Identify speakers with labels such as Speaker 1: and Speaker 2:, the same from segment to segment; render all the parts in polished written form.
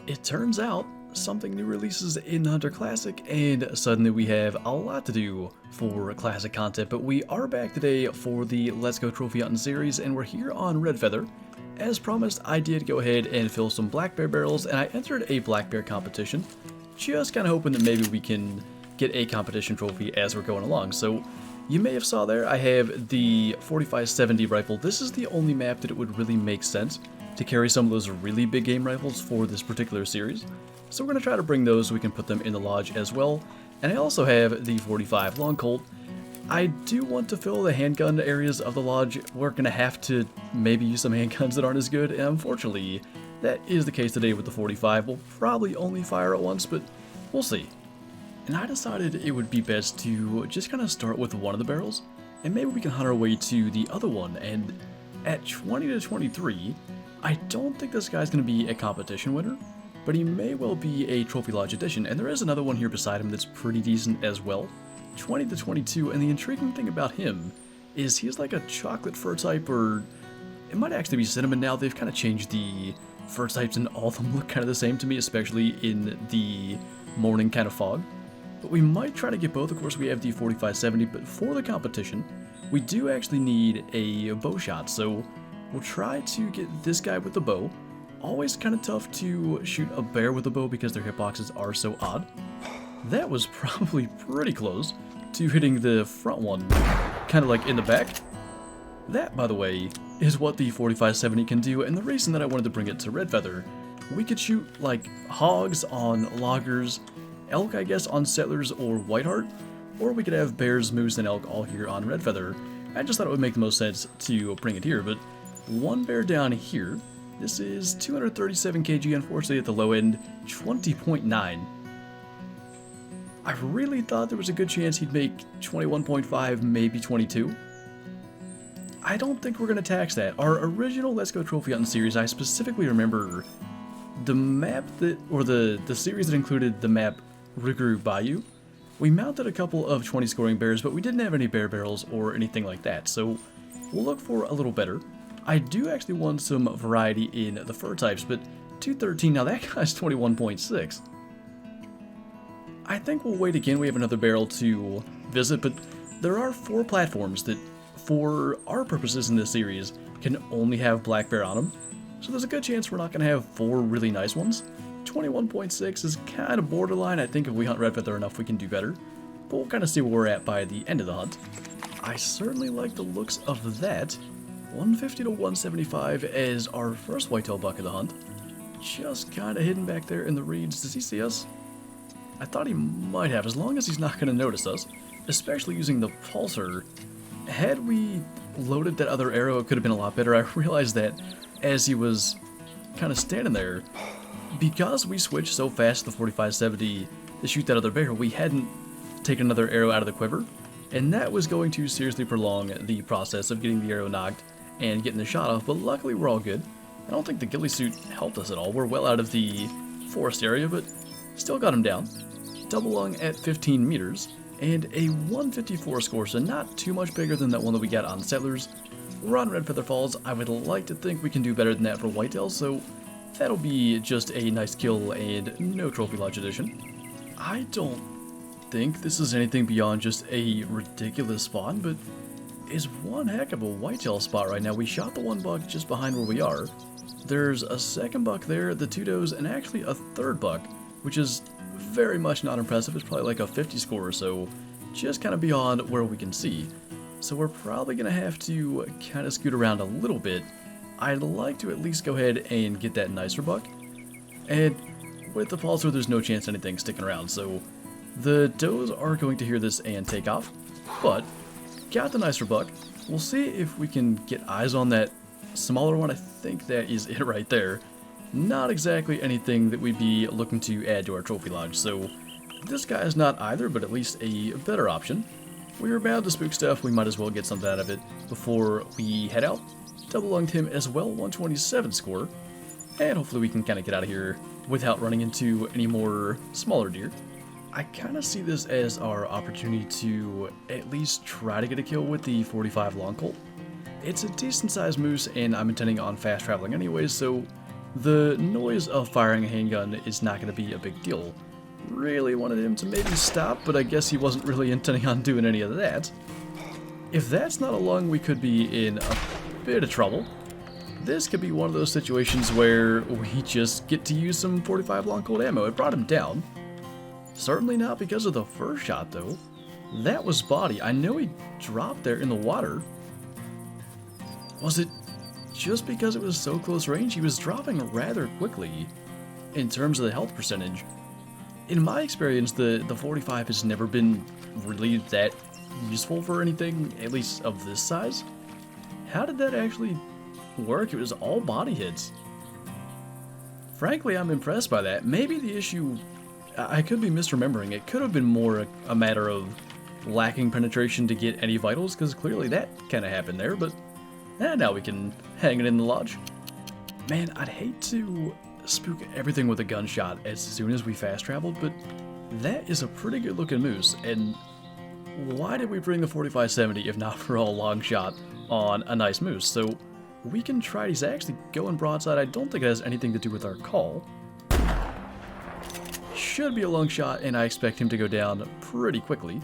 Speaker 1: It turns out something new releases in Hunter Classic, and suddenly we have a lot to do for Classic content, but we are back today for the Let's Go Trophy Hunting series, and we're here on Redfeather. As promised, I did go ahead and fill some black bear barrels, and I entered a black bear competition, just kind of hoping that maybe we can get a competition trophy as we're going along. So you may have saw there, I have the 4570 rifle. This is the only map that it would really make sense to carry some of those really big game rifles for this particular series. So we're going to try to bring those so we can put them in the lodge as well. And I also have the 45 long Colt. I do want to fill the handgun areas of the lodge. We're going to have to maybe use some handguns that aren't as good, and unfortunately that is the case today with the 45. We'll probably only fire at once, but we'll see. And I decided it would be best to just kind of start with one of the barrels, and maybe we can hunt our way to the other one. And at 20 to 23, I don't think this guy's going to be a competition winner, but he may well be a Trophy Lodge edition, and there is another one here beside him that's pretty decent as well. 20 to 22, and the intriguing thing about him is he's like a chocolate fur type, or it might actually be cinnamon now. They've kind of changed the fur types, and all of them look kind of the same to me, especially in the morning kind of fog. But we might try to get both. Of course, we have the 4570, but for the competition, we do actually need a bow shot, so we'll try to get this guy with the bow. Always kind of tough to shoot a bear with a bow because their hitboxes are so odd. That was probably pretty close to hitting the front one, kind of like in the back. That, by the way, is what the 4570 can do, and the reason that I wanted to bring it to Redfeather. We could shoot like hogs on loggers, elk I guess on settlers or whiteheart, or we could have bears, moose, and elk all here on Redfeather. I just thought it would make the most sense to bring it here, but one bear down here. This is 237 kg, unfortunately at the low end, 20.9. I really thought there was a good chance he'd make 21.5, maybe 22. I don't think we're going to tax that. Our original Let's Go Trophy Hunting series, I specifically remember the map that, or the series that included the map Rougarou Bayou. We mounted a couple of 20 scoring bears, but we didn't have any bear barrels or anything like that, so we'll look for a little better. I do actually want some variety in the fur types, but 213, now that guy's 21.6. I think we'll wait again. We have another barrel to visit, but there are 4 platforms that, for our purposes in this series, can only have black bear on them. So there's a good chance we're not going to have 4 really nice ones. 21.6 is kind of borderline. I think if we hunt Redfeather enough, we can do better. But we'll kind of see where we're at by the end of the hunt. I certainly like the looks of that. 150 to 175 as our first whitetail buck of the hunt. Just kind of hidden back there in the reeds. Does he see us? I thought he might have, as long as he's not going to notice us, especially using the pulsar. Had we loaded that other arrow, it could have been a lot better. I realized that as he was kind of standing there, because we switched so fast to the 4570 to shoot that other bear, we hadn't taken another arrow out of the quiver, and that was going to seriously prolong the process of getting the arrow knocked and getting the shot off, but luckily we're all good. I don't think the ghillie suit helped us at all. We're well out of the forest area, but still got him down. Double lung at 15 meters, and a 154 score, so not too much bigger than that one that we got on Settlers. We're on Redfeather Falls. I would like to think we can do better than that for whitetails, so that'll be just a nice kill and no Trophy Lodge edition. I don't think this is anything beyond just a ridiculous spawn, but is one heck of a whitetail spot right now. We shot the one buck just behind where we are. There's a second buck there, the 2 does, and actually a third buck, which is very much not impressive. It's probably like a 50 score or so, just kind of beyond where we can see. So we're probably going to have to kind of scoot around a little bit. I'd like to at least go ahead and get that nicer buck. And with the pulsar, there's no chance anything's sticking around, so the does are going to hear this and take off. But got the nicer buck. We'll see if we can get eyes on that smaller one. I think that is it right there. Not exactly anything that we'd be looking to add to our Trophy Lodge, so this guy is not either, but at least a better option. We were bound to spook stuff, we might as well get something out of it before we head out. Double lunged him as well, 127 score, and hopefully we can kind of get out of here without running into any more smaller deer. I kind of see this as our opportunity to at least try to get a kill with the 45 long Colt. It's a decent sized moose, and I'm intending on fast traveling anyways, so The noise of firing a handgun is not going to be a big deal. Really wanted him to maybe stop, but I guess he wasn't really intending on doing any of that. If that's not a lung, we could be in a bit of trouble. This could be one of those situations where we just get to use some 45 long cold ammo. It brought him down. Certainly not because of the first shot, though. That was body. I know he dropped there in the water. Was it just because it was so close range? He was dropping rather quickly in terms of the health percentage. In my experience, the 45 has never been really that useful for anything, at least of this size. How did that actually work? It was all body hits. Frankly, I'm impressed by that. Maybe the issue, I could be misremembering. It could have been more a matter of lacking penetration to get any vitals, because clearly that kind of happened there, but now we can hang it in the lodge. Man, I'd hate to spook everything with a gunshot as soon as we fast traveled, but that is a pretty good looking moose, and why did we bring the 4570 if not for a long shot on a nice moose? So we can try. He's actually going broadside. I don't think it has anything to do with our call. Should be a long shot, and I expect him to go down pretty quickly.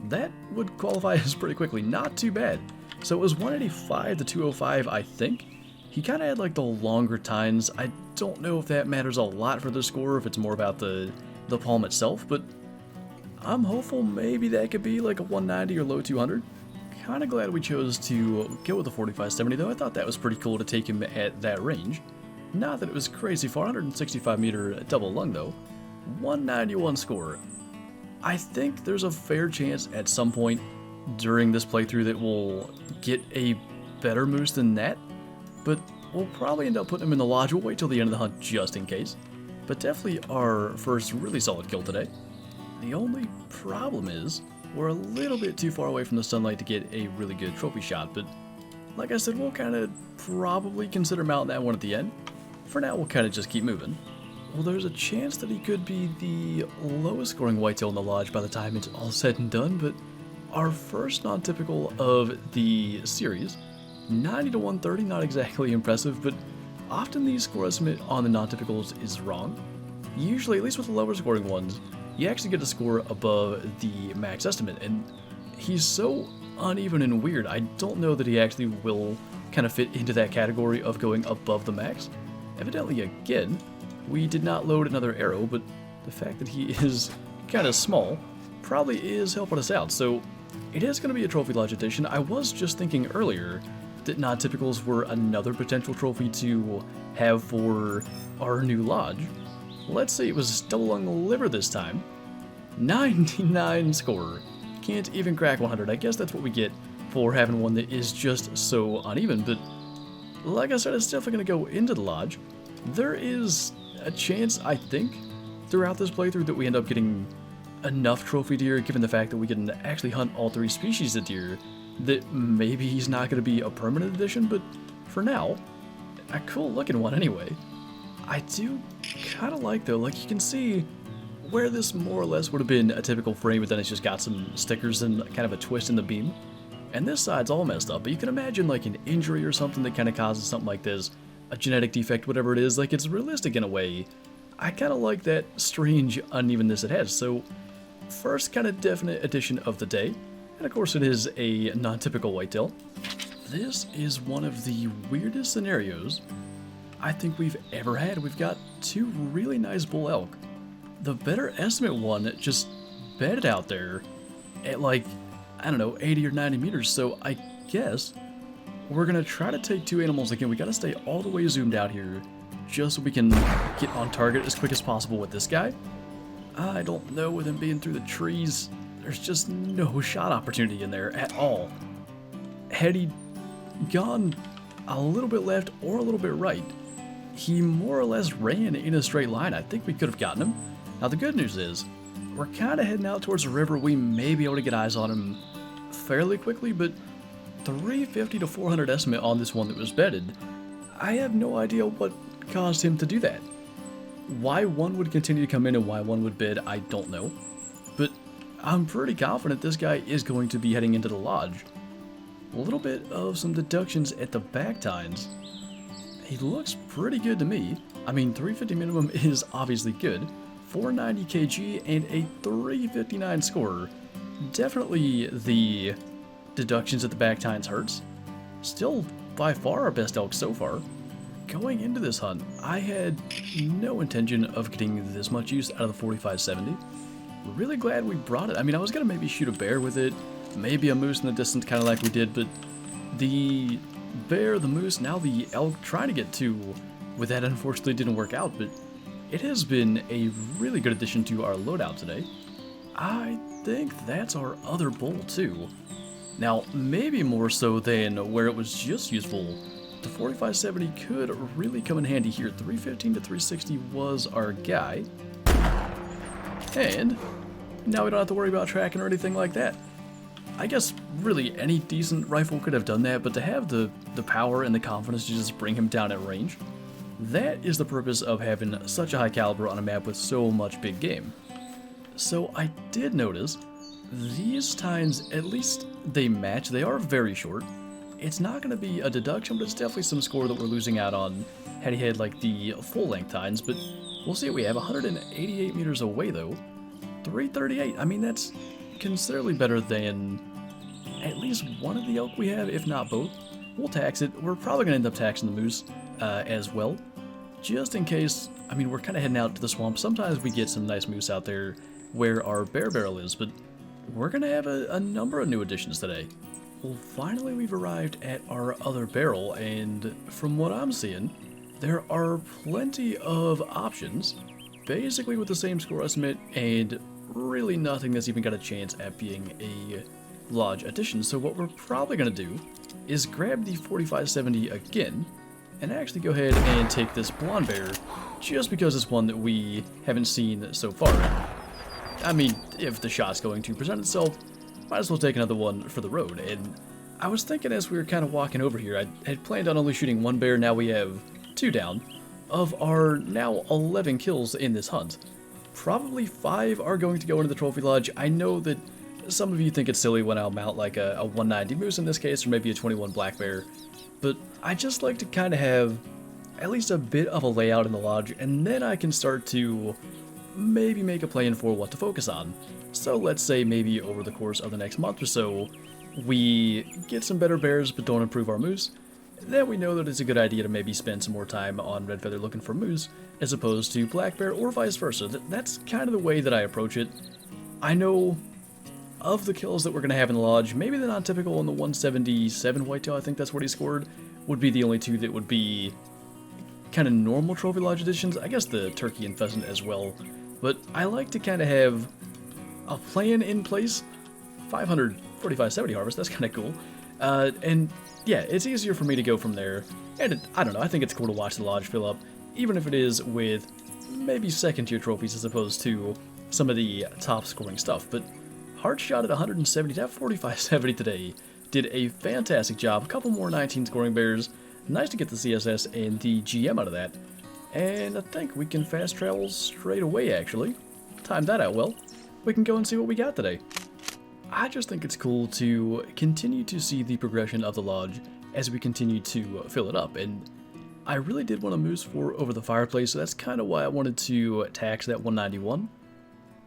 Speaker 1: That would qualify as pretty quickly. Not too bad. So it was 185 to 205, I think. He kind of had like the longer tines. I don't know if that matters a lot for the score, if it's more about the palm itself, but I'm hopeful maybe that could be like a 190 or low 200. Kind of glad we chose to go with the 4570, though. I thought that was pretty cool to take him at that range. Not that it was crazy far. 165 meter double lung, though. 191 score. I think there's a fair chance at some point during this playthrough that we'll get a better moose than that, but we'll probably end up putting him in the lodge. We'll wait till the end of the hunt just in case. But definitely our first really solid kill today. The only problem is we're a little bit too far away from the sunlight to get a really good trophy shot, but like I said, we'll kind of probably consider mounting that one at the end. For now, we'll kind of just keep moving. Well, there's a chance that he could be the lowest scoring whitetail in the lodge by the time it's all said and done, but our first non-typical of the series, 90 to 130, not exactly impressive, but often the score estimate on the non-typicals is wrong. Usually, at least with the lower scoring ones, you actually get a score above the max estimate, and he's so uneven and weird, I don't know that he actually will kind of fit into that category of going above the max. Evidently, again, we did not load another arrow, but the fact that he is kind of small probably is helping us out, so it is going to be a Trophy Lodge edition. I was just thinking earlier that non-typicals were another potential trophy to have for our new lodge. Let's say it was double lung liver this time. 99 score. Can't even crack 100. I guess that's what we get for having one that is just so uneven, but like I said, it's definitely going to go into the lodge. There is a chance, I think, throughout this playthrough that we end up getting enough trophy deer, given the fact that we can actually hunt all three species of deer, that maybe he's not going to be a permanent addition, but for now, a cool looking one anyway. I do kind of like, though, like you can see where this more or less would have been a typical frame, but then it's just got some stickers and kind of a twist in the beam. And this side's all messed up, but you can imagine like an injury or something that kind of causes something like this, a genetic defect, whatever it is, like it's realistic in a way. I kind of like that strange unevenness it has. So first kind of definite addition of the day, and of course it is a non-typical whitetail. This is one of the weirdest scenarios I think we've ever had. We've got two really nice bull elk. The better estimate one just bedded out there at like, I don't know, 80 or 90 meters, so I guess we're gonna try to take two animals again. We gotta stay all the way zoomed out here just so we can get on target as quick as possible with this guy. I don't know, with him being through the trees, there's just no shot opportunity in there at all. Had he gone a little bit left or a little bit right, he more or less ran in a straight line. I think we could have gotten him. Now the good news is, we're kind of heading out towards the river. We may be able to get eyes on him fairly quickly, but 350 to 400 estimate on this one that was bedded, I have no idea what caused him to do that. Why one would continue to come in and why one would bed, I don't know. But I'm pretty confident this guy is going to be heading into the lodge. A little bit of some deductions at the back tines. he looks pretty good to me. I mean, 350 minimum is obviously good. 490 kg and a 359 score. Definitely the deductions at the back tines hurts. Still by far our best elk so far. Going into this hunt, I had no intention of getting this much use out of the 4570. Really glad we brought it. I mean, I was gonna maybe shoot a bear with it, maybe a moose in the distance, kind of like we did, but the bear, the moose, now the elk trying to get two with that unfortunately didn't work out, but it has been a really good addition to our loadout today. I think that's our other bull too. Now, maybe more so than where it was just useful, the 4570 could really come in handy here. 315 to 360 was our guy. And now we don't have to worry about tracking or anything like that. I guess really any decent rifle could have done that, but to have the power and the confidence to just bring him down at range, that is the purpose of having such a high caliber on a map with so much big game. So I did notice these tines, at least they match. They are very short. It's not going to be a deduction, but it's definitely some score that we're losing out on had he had like the full length tines, but we'll see what we have. 188 meters away though. 338, I mean that's considerably better than at least one of the elk we have, if not both. We'll tax it. We're probably going to end up taxing the moose as well, just in case. I mean, we're kind of heading out to the swamp. Sometimes we get some nice moose out there where our bear barrel is, but we're going to have a number of new additions today. Well, finally we've arrived at our other barrel, and from what I'm seeing, there are plenty of options, basically with the same score estimate, and really nothing that's even got a chance at being a lodge addition. So what we're probably going to do is grab the 4570 again, and actually go ahead and take this blonde bear, just because it's one that we haven't seen so far. I mean, if the shot's going to present itself, might as well take another one for the road. And I was thinking as we were kind of walking over here, I had planned on only shooting one bear. Now we have two down. Of our now 11 kills in this hunt, probably 5 are going to go into the trophy lodge. I know that some of you think it's silly when I'll mount like a 190 moose in this case, or maybe a 21 black bear, but I just like to kind of have at least a bit of a layout in the lodge, and then I can start to maybe make a plan for what to focus on. So let's say maybe over the course of the next month or so, we get some better bears but don't improve our moose. Then we know that it's a good idea to maybe spend some more time on Redfeather looking for moose as opposed to black bear, or vice versa. That's kind of the way that I approach it. I know of the kills that we're going to have in the lodge, maybe the non-typical on the 177 whitetail, I think that's what he scored, would be the only two that would be kind of normal trophy lodge additions. I guess the turkey and pheasant as well. But I like to kind of have a plan in place. 500 4570 harvest, that's kind of cool. And yeah, it's easier for me to go from there. And I don't know, I think it's cool to watch the lodge fill up, even if it is with maybe second tier trophies as opposed to some of the top scoring stuff. But hard shot at 170, that 4570 today did a fantastic job. A couple more 19 scoring bears. Nice to get the CSS and the GM out of that. And I think we can fast travel straight away, actually. Timed that out well. We can go and see what we got today. I just think it's cool to continue to see the progression of the lodge as we continue to fill it up. And I really did want a moose for over the fireplace, so that's kind of why I wanted to tax that 191.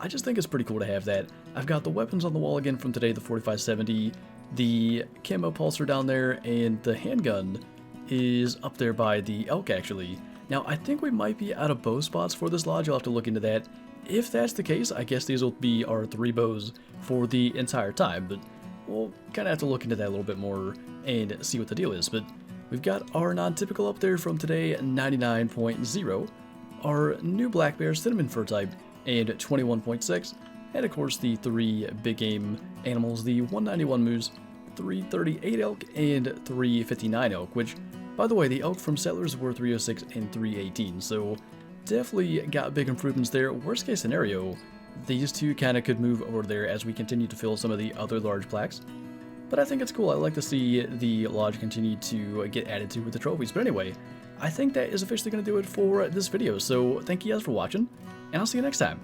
Speaker 1: I just think it's pretty cool to have that. I've got the weapons on the wall again from today, the 4570, the camo pulser down there, and the handgun is up there by the elk, actually. Now, I think we might be out of bow spots for this lodge. I'll have to look into that. If that's the case, I guess these will be our 3 bows for the entire time, but we'll kind of have to look into that a little bit more and see what the deal is. But we've got our non-typical up there from today, 99.0, our new black bear cinnamon fur type, and 21.6, and of course the 3 big game animals, the 191 moose, 338 elk, and 359 elk, which, by the way, the elk from Settlers were 306 and 318, so definitely got big improvements there. Worst case scenario, these two kind of could move over there as we continue to fill some of the other large plaques. But I think it's cool. I like to see the lodge continue to get added to with the trophies. But anyway, I think that is officially going to do it for this video. So thank you guys for watching, and I'll see you next time.